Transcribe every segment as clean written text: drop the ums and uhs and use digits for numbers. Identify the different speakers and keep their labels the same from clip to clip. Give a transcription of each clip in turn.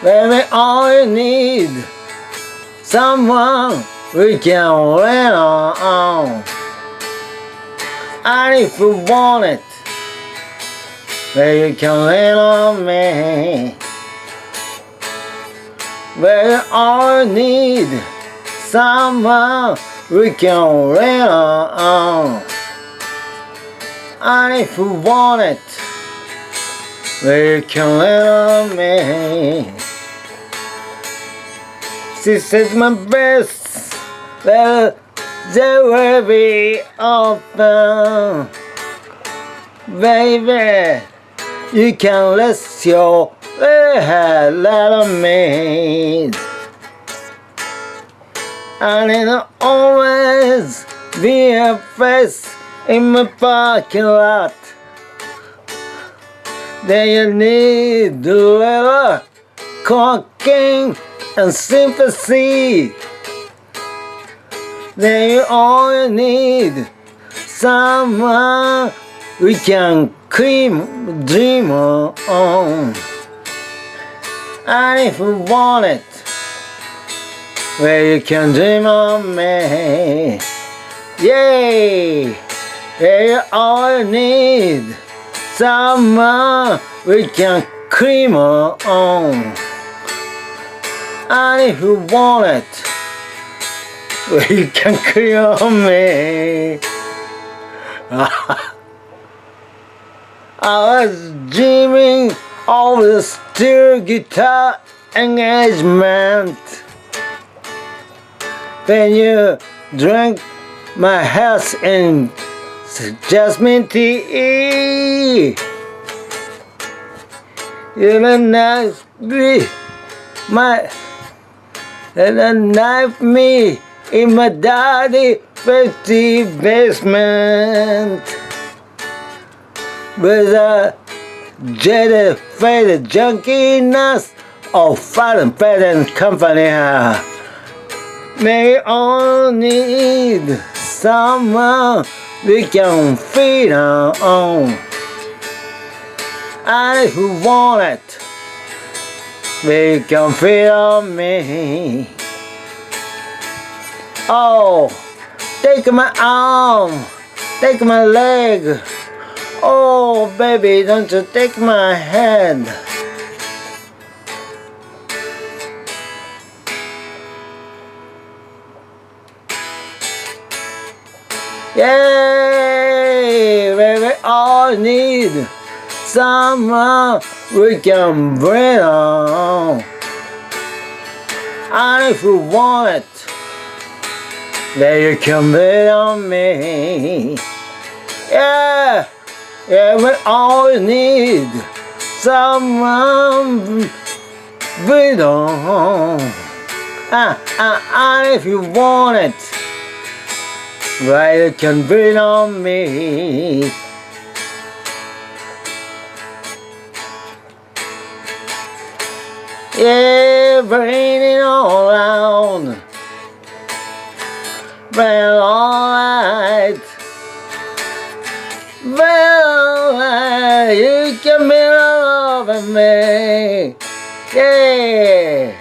Speaker 1: Baby, all you need, someone we can lean on. And if you want it, baby, you can lean on me. Baby, all you need, someone we can lean on. And if you want it, baby, you can lean on me. She says my best, well, they will be open. Baby, you can rest your head on me. And it'll always be a face in my parking lot. Then you need a little cocaine and sympathy. Then you all need someone we can dream on. And if you want it, well, you can dream on me. Yay! Yeah, you all need someone we can cream on. And if you want it, well, you can cream on me. I was dreaming of the steel guitar engagement. When you drank my house in jasmine tea, you knife me in my daddy 50 basement with a jaded faded junkiness of Fallon Patent Company. May all need someone we can feed on. And if you want it, we can feed on me. Oh, take my arm, take my leg. Oh, baby, don't you take my head. Yay, baby, all need someone we can bring on. And if you want it, then you can bet on me. Yeah, yeah, we all need someone bet on. And if you want it, well, you can bet on me. Yeah, raining all around. Well, alright. Well, you can be all over me. Yeah,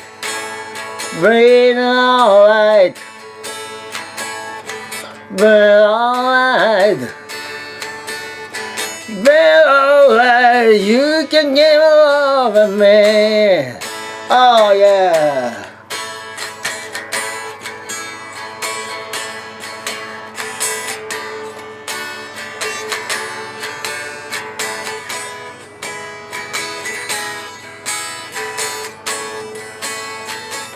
Speaker 1: raining alright. Well, alright. Well, alright, you can get all over me. Oh yeah.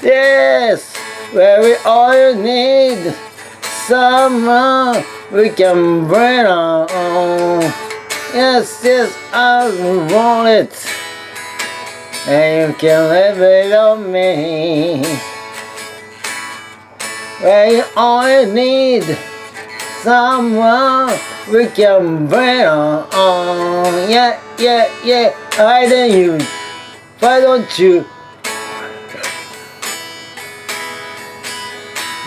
Speaker 1: Yes, where we all need someone we can bring on. Yes, yes, I want it. And you can live it on me. Where you only need someone we can bring on. Yeah, yeah, yeah. Why don't you?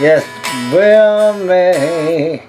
Speaker 1: Yes, bring on me.